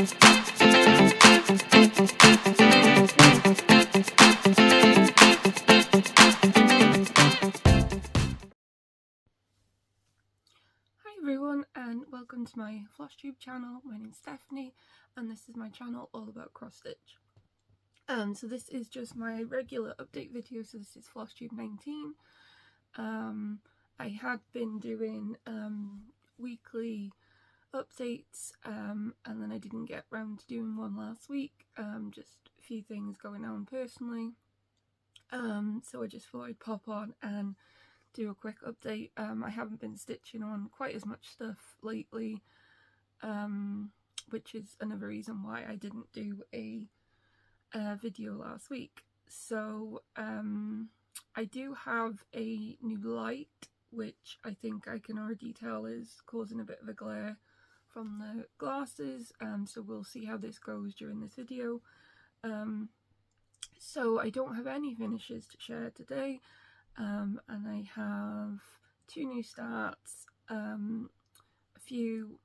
everyone and welcome to my Flosstube channel. My name's Stephanie and this is my channel all about cross stitch. So this is just my regular update video, so this is Flosstube 19. I had been doing weekly updates and then I didn't get round to doing one last week, just a few things going on personally, so I just thought I'd pop on and do a quick update. I haven't been stitching on quite as much stuff lately, which is another reason why I didn't do a video last week. So I do have a new light, which I think I can already tell is causing a bit of a glare from the glasses, so we'll see how this goes during this video. So I don't have any finishes to share today. And I have 2 new starts, a few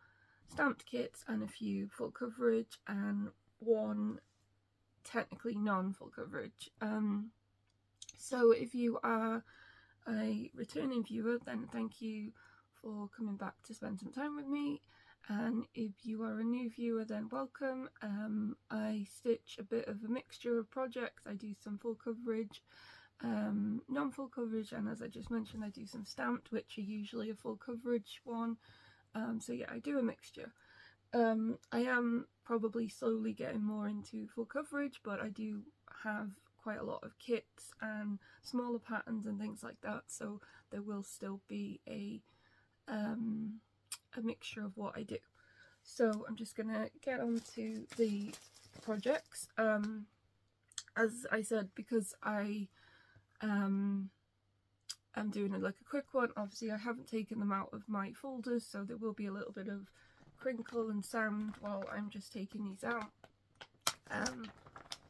stamped kits and a few full coverage and 1 technically non-full coverage. So if you are a returning viewer, then thank you for coming back to spend some time with me, and if you are a new viewer, then welcome. I stitch a bit of a mixture of projects. I do some full coverage, non-full coverage, and as I just mentioned, I do some stamped, which are usually a full coverage one. So yeah, I do a mixture. I am probably slowly getting more into full coverage, but I do have quite a lot of kits and smaller patterns and things like that, so there will still be a mixture of what I do. So I'm just gonna get on to the projects. As I said, because I'm doing like a quick one, obviously I haven't taken them out of my folders, so there will be a little bit of crinkle and sound while I'm just taking these out,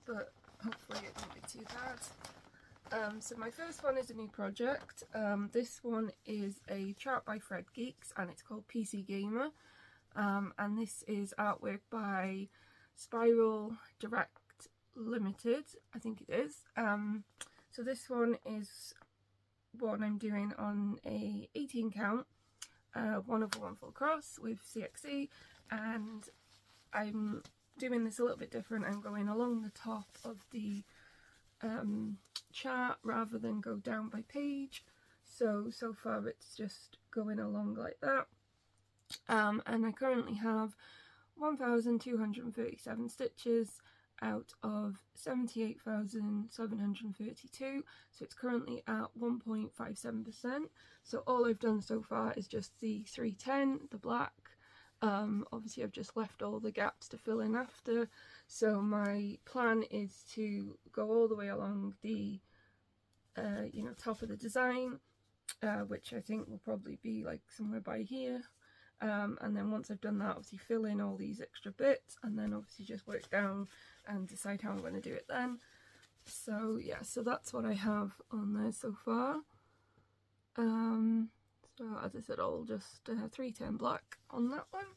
but hopefully it won't be too bad. So my first one is a new project. This one is a chart by Geeks and it's called PC Gamer, and this is artwork by Spiral Direct Limited, I think it is. So this one is one I'm doing on a 18 count, 1/1 full cross with CXC, and I'm doing this a little bit different. I'm going along the top of the chart rather than go down by page. So far it's just going along like that, and I currently have 1,237 stitches out of 78,732, so it's currently at 1.57%. so all I've done so far is just the 310, the black. Obviously I've just left all the gaps to fill in after, so my plan is to go all the way along the you know, top of the design, which I think will probably be like somewhere by here. And then once I've done that, obviously fill in all these extra bits and then obviously just work down and decide how I'm going to do it then. So yeah, so that's what I have on there so far. So as I said, I'll just 310 black on that one.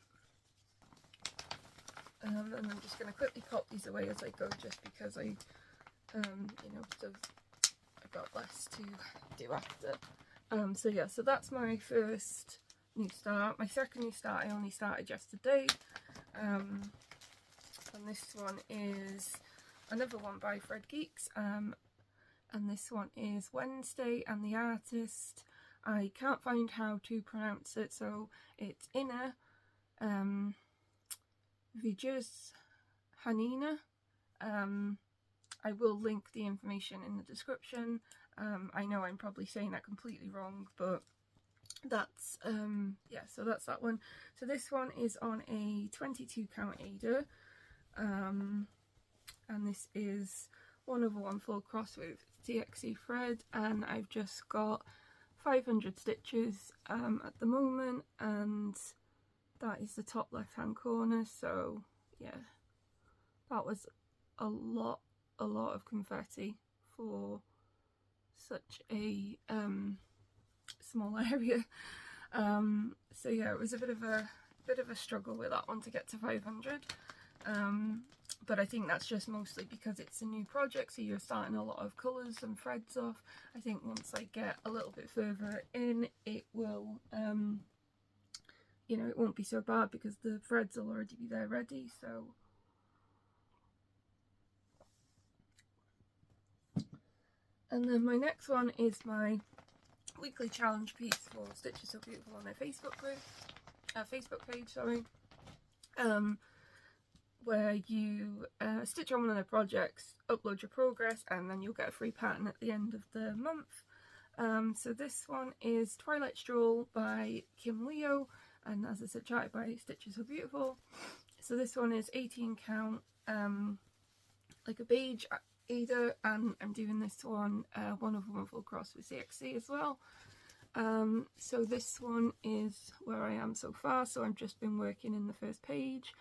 And I'm just going to quickly pop these away as I go, just because I, you know, so I've got less to do after. So yeah, so that's my first new start. My second new start I only started yesterday, and this one is another one by Geeks, and this one is Wednesday, and the artist, I can't find how to pronounce it, so it's Inner Vjukhanina. I will link the information in the description. I know I'm probably saying that completely wrong, but that's yeah, so that's that one. So this one is on a 22 count Ada, and this is 1/1 full cross with TXE thread, and I've just got 500 stitches at the moment, and that is the top left hand corner. So yeah, that was a lot of confetti for such a small area. So yeah, it was a bit of a struggle with that one to get to 500. but I think that's just mostly because it's a new project, so you're starting a lot of colours and threads off. I think once I get a little bit further in, it will, you know, it won't be so bad because the threads will already be there ready. So and then my next one is my weekly challenge piece for Stitch is So Beautiful on their Facebook page, sorry, where you stitch on one of their projects, upload your progress, and then you'll get a free pattern at the end of the month. So this one is Twilight Stroll by Kim Leo, and as I said, charted by Stitch is So Beautiful. So this one is 18 count, like a beige either, and I'm doing this one one of them full cross with CXC as well. So this one is where I am so far, so I've just been working in the first page,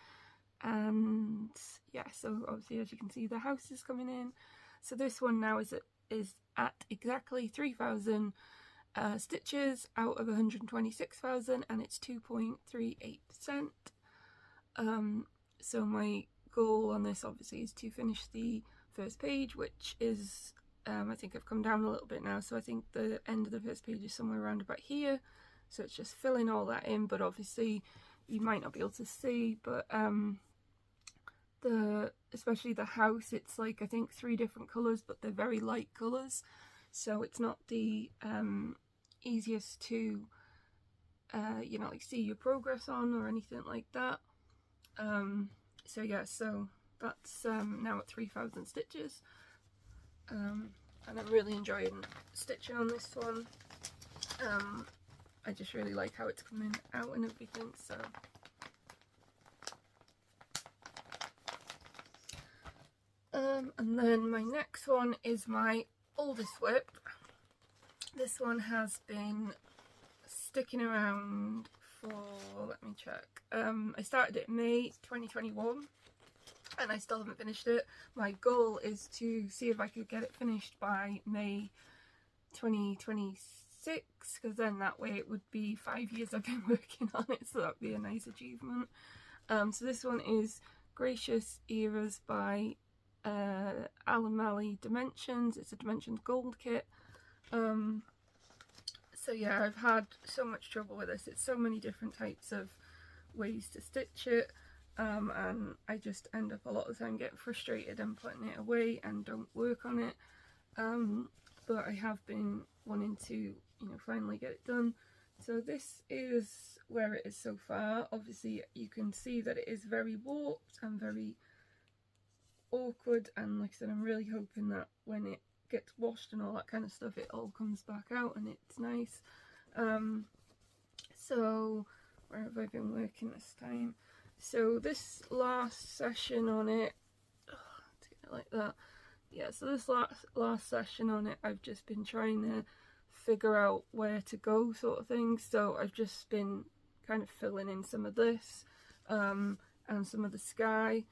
and yeah, so obviously as you can see the house is coming in. So this one now is at exactly 3,000 stitches out of 126,000, and it's 2.38%. So my goal on this obviously is to finish the first page, which is I think I've come down a little bit now, so I think the end of the first page is somewhere around about here, so it's just filling all that in. But obviously you might not be able to see, but especially the house, it's like I think 3 different colours, but they're very light colours, so it's not the easiest to you know, like see your progress on or anything like that. So yeah, so that's now at 3,000 stitches, and I'm really enjoying stitching on this one. I just really like how it's coming out and everything. So and then my next one is my oldest WIP. This one has been sticking around for, let me check, I started it in May 2021 and I still haven't finished it. My goal is to see if I could get it finished by May 2026, because then that way it would be 5 years I've been working on it, so that would be a nice achievement. So this one is Gracious Eras by Alan Maley Dimensions. It's a Dimensions Gold kit. So yeah, I've had so much trouble with this. It's so many different types of ways to stitch it, and I just end up a lot of the time getting frustrated and putting it away and don't work on it. But I have been wanting to, you know, finally get it done. So this is where it is so far. Obviously you can see that it is very warped and very awkward, and like I said, I'm really hoping that when it gets washed and all that kind of stuff, it all comes back out and it's nice. So where have I been working this time? So this last session on it, like that, yeah, so this last session on it, I've just been trying to figure out where to go, sort of thing. So I've just been kind of filling in some of this and some of the sky.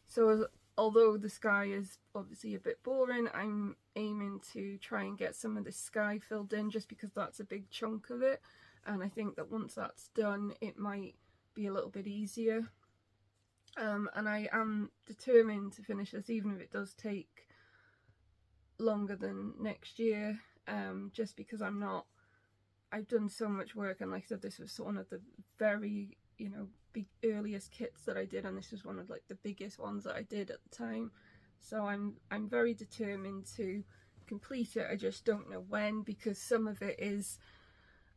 So although the sky is obviously a bit boring, I'm aiming to try and get some of the sky filled in, just because that's a big chunk of it, and I think that once that's done it might be a little bit easier. And I am determined to finish this, even if it does take longer than next year, just because I've done so much work, and like I said, this was one of the very, you know, big earliest kits that I did, and this was one of like the biggest ones that I did at the time. So I'm very determined to complete it. I just don't know when, because some of it is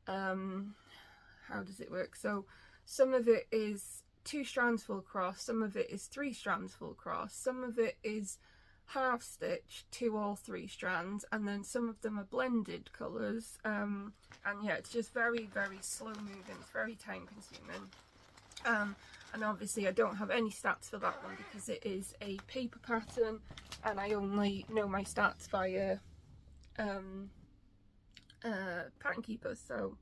how does it work? So some of it is 2 strands full cross, some of it is 3 strands full cross, some of it is half stitch to all 3 strands, and then some of them are blended colours, and yeah, it's just very slow moving, it's very time consuming. And obviously I don't have any stats for that one because it is a paper pattern, and I only know my stats via pattern keepers. So,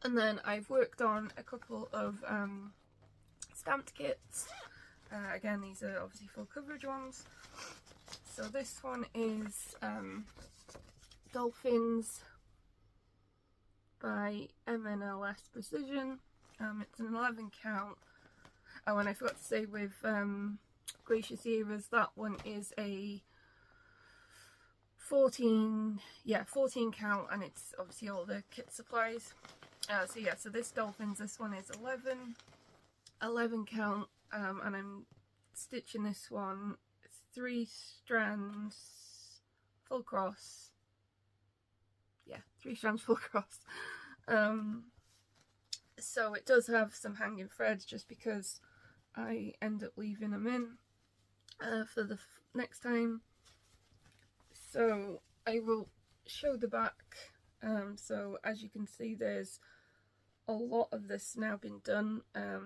and then I've worked on a couple of stamped kits. Again, these are obviously full coverage ones. So this one is Dolphins by MNLS Precision. It's an 11 count. Oh, and I forgot to say with Gracious Eras, that one is a 14 count, and it's obviously all the kit supplies. So yeah, so this Dolphins, this one is 11 count, and I'm stitching this one 3 strands full cross. Yeah, 3 strands full cross. So it does have some hanging threads just because I end up leaving them in for the next time. So I will show the back. So as you can see, there's a lot of this now been done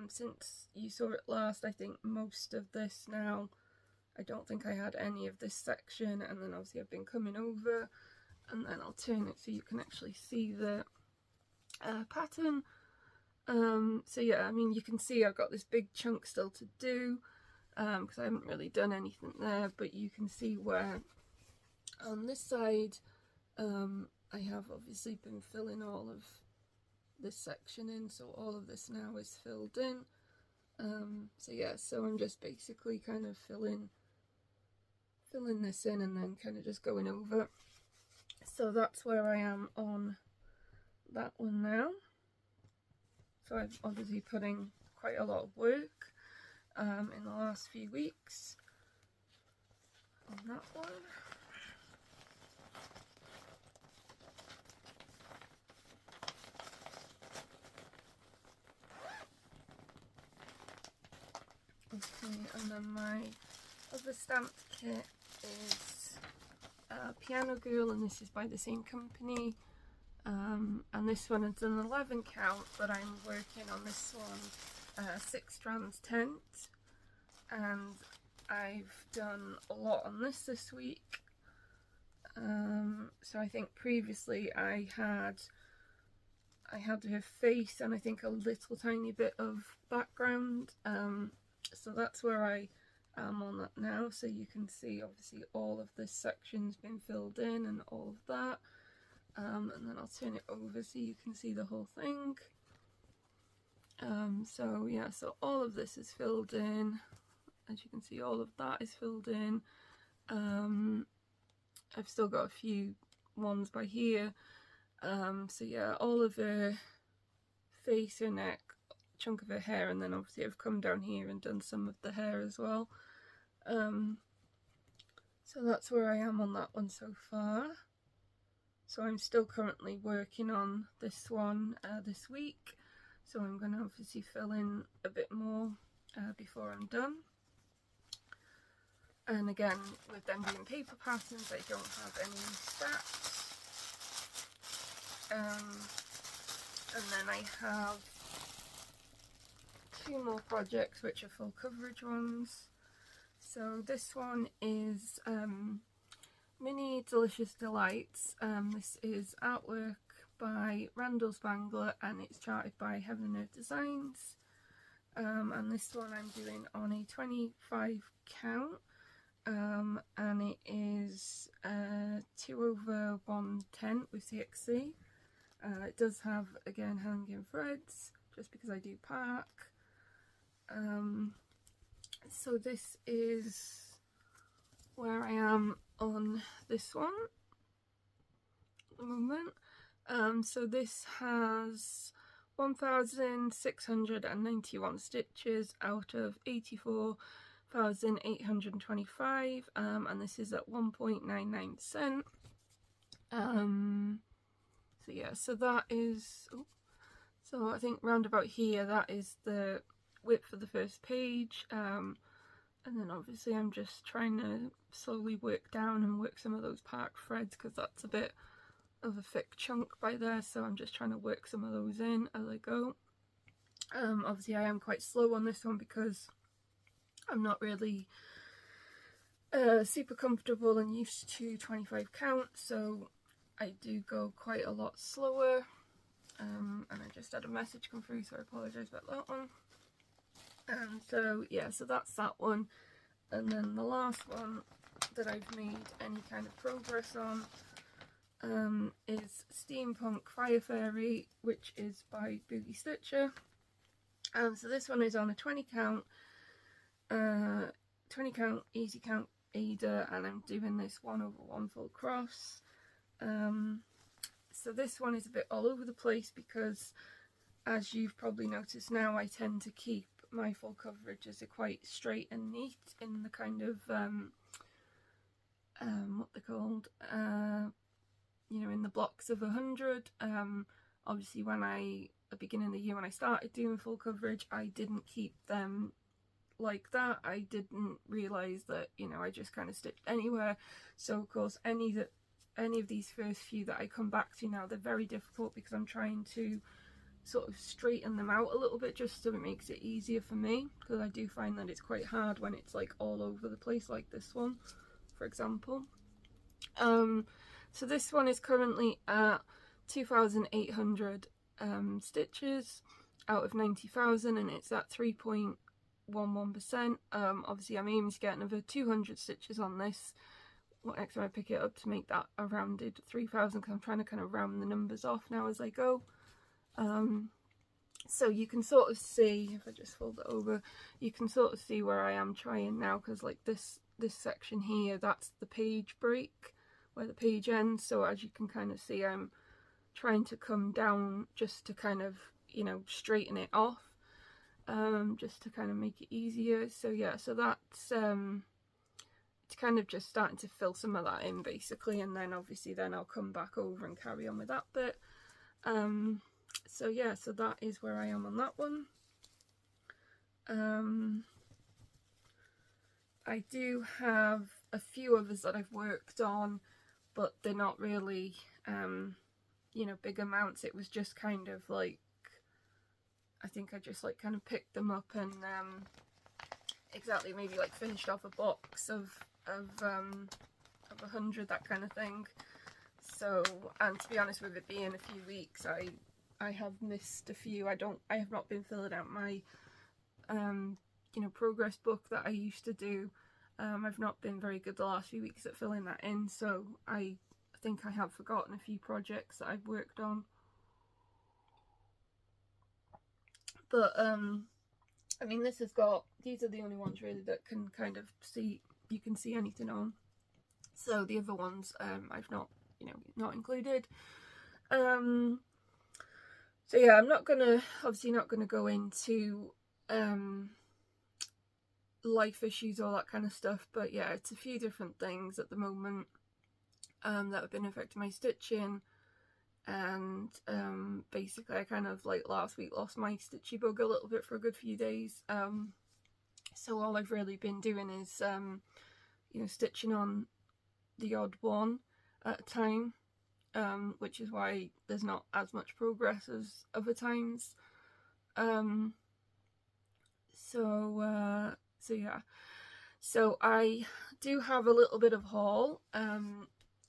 since you saw it last. I think most of this now, I don't think I had any of this section, and then obviously I've been coming over, and then I'll turn it so you can actually see the pattern. So yeah, I mean, you can see I've got this big chunk still to do because I haven't really done anything there, but you can see where on this side I have obviously been filling all of this section in, so all of this now is filled in. So yeah, so I'm just basically kind of filling this in and then kind of just going over. So that's where I am on that one now. So I've obviously put in quite a lot of work in the last few weeks on that one. Okay, and then my other stamped kit is Piano Girl, and this is by the same company. And this one is an 11 count, but I'm working on this one 6 strands tent, and I've done a lot on this week. So I think previously I had her face and I think a little tiny bit of background. So that's where I am on that now. So you can see obviously all of this section's been filled in and all of that. And then I'll turn it over so you can see the whole thing. So yeah, so all of this is filled in. As you can see, all of that is filled in. I've still got a few ones by here. So yeah, all of her face, her neck, chunk of her hair, and then obviously I've come down here and done some of the hair as well. So that's where I am on that one so far. So I'm still currently working on this one this week, so I'm going to obviously fill in a bit more before I'm done. And again, with them being paper patterns, I don't have any stacks. And then I have 2 more projects which are full coverage ones. So this one is Mini Delicious Delights. This is artwork by Randal Spangler and it's charted by Heaven and Earth Designs. And this one I'm doing on a 25 count, and it is 2/110 with CXC. It does have, again, hanging threads, just because I do park. So this is where I am on this one at the moment. So this has 1,691 stitches out of 84,825, and this is at 1.99%. So yeah, so that is, so I think round about here, that is the WIP for the first page. And then obviously I'm just trying to slowly work down and work some of those park threads, because that's a bit of a thick chunk by there, so I'm just trying to work some of those in as I go. Obviously I am quite slow on this one because I'm not really super comfortable and used to 25 count, so I do go quite a lot slower. And I just had a message come through, so I apologise about that one. So yeah, so that's that one. And then the last one that I've made any kind of progress on is Steampunk Fire Fairy, which is by Boogie Stitcher. So this one is on a 20 count easy count Ada, and I'm doing this 1/1 full cross. So this one is a bit all over the place because, as you've probably noticed now, I tend to keep my full coverages are quite straight and neat in the kind of what they're called, you know, in the blocks of 100. Obviously when at the beginning of the year when I started doing full coverage, I didn't keep them like that. I didn't realise that, you know, I just kind of stitched anywhere. So of course any of these first few that I come back to now, they're very difficult because I'm trying to sort of straighten them out a little bit just so it makes it easier for me, because I do find that it's quite hard when it's like all over the place like this one, for example. So this one is currently at 2,800 stitches out of 90,000, and it's at 3.11%. Obviously I'm aiming to get another 200 stitches on this next time I pick it up to make that a rounded 3,000, because I'm trying to kind of round the numbers off now as I go. So you can sort of see, if I just fold it over, you can sort of see where I am trying now, because like this section here, that's the page break where the page ends. So as you can kind of see, I'm trying to come down just to kind of, you know, straighten it off, just to kind of make it easier. So yeah, so that's it's kind of just starting to fill some of that in basically, and then obviously then I'll come back over and carry on with that bit. So yeah, so that is where I am on that one. I do have a few others that I've worked on, but they're not really, you know, big amounts. It was just kind of like, I think I just like kind of picked them up and exactly maybe like finished off a box of 100, that kind of thing. So, and to be honest, with it being a few weeks, I have missed a few. I have not been filling out my you know, progress book that I used to do. I've not been very good the last few weeks at filling that in, so I think I have forgotten a few projects that I've worked on. But I mean, this has got, these are the only ones really that can kind of see, you can see anything on. So the other ones I've not, you know, not included. So yeah, I'm not gonna, obviously not gonna go into life issues, all that kind of stuff, but yeah, it's a few different things at the moment that have been affecting my stitching. And basically I kind of like last week lost my stitchy bug a little bit for a good few days, so all I've really been doing is you know, stitching on the odd one at a time, which is why there's not as much progress as other times. So yeah, so I do have a little bit of haul.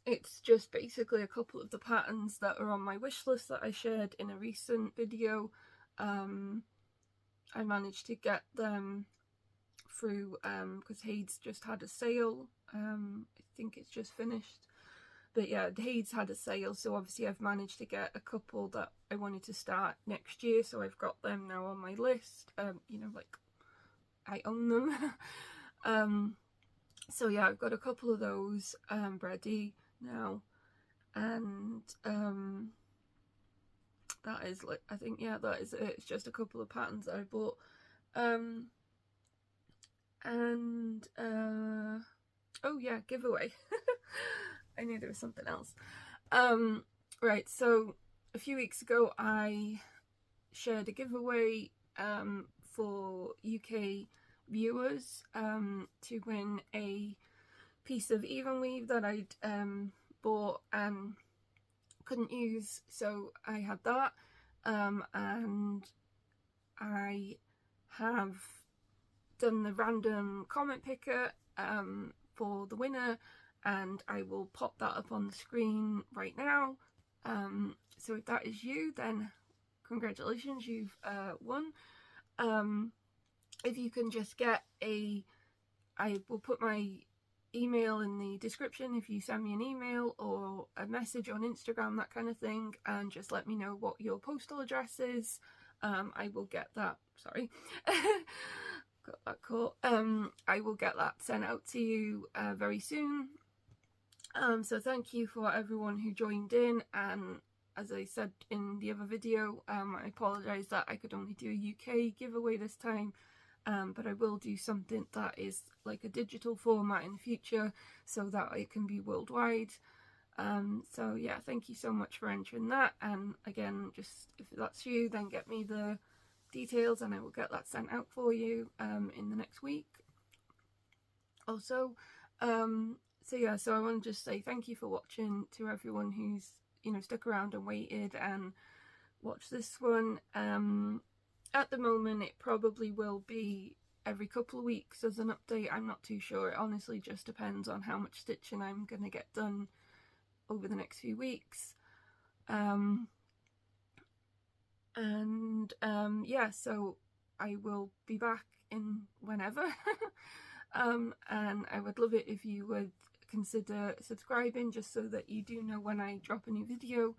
It's just basically a couple of the patterns that are on my wish list that I shared in a recent video. I managed to get them through because Hayes just had a sale. I think it's just finished, but yeah, Hayes had a sale, so obviously I've managed to get a couple that I wanted to start next year, so I've got them now on my list. You know, like I own them. So yeah, I've got a couple of those ready now, and that is, like, I think, yeah, that is it. It's just a couple of patterns that I bought. And oh yeah, giveaway. I knew there was something else. Right, so a few weeks ago I shared a giveaway for UK viewers to win a piece of even weave that I'd bought and couldn't use, so I had that, and I have done the random comment picker for the winner, and I will pop that up on the screen right now. So if that is you, then congratulations, you've won. If you can just get a, I will put my email in the description if you send me an email or a message on Instagram, that kind of thing, and just let me know what your postal address is. I will get that, sorry, got that caught. I will get that sent out to you very soon. So thank you for everyone who joined in, and as I said in the other video, I apologise that I could only do a UK giveaway this time, but I will do something that is like a digital format in the future so that it can be worldwide. So yeah, thank you so much for entering that, and again, just if that's you, then get me the details and I will get that sent out for you in the next week. Also, so yeah, so I want to just say thank you for watching to everyone who's, you know, stuck around and waited and watched this one. At the moment it probably will be every couple of weeks as an update. I'm not too sure. It honestly just depends on how much stitching I'm going to get done over the next few weeks. Yeah, so I will be back in whenever. And I would love it if you would consider subscribing just so that you do know when I drop a new video.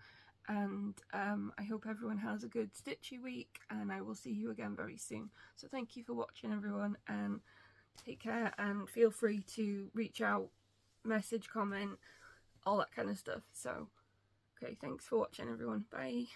And I hope everyone has a good stitchy week, and I will see you again very soon. So thank you for watching, everyone, and take care, and feel free to reach out, message, comment, all that kind of stuff. So okay, thanks for watching, everyone. Bye.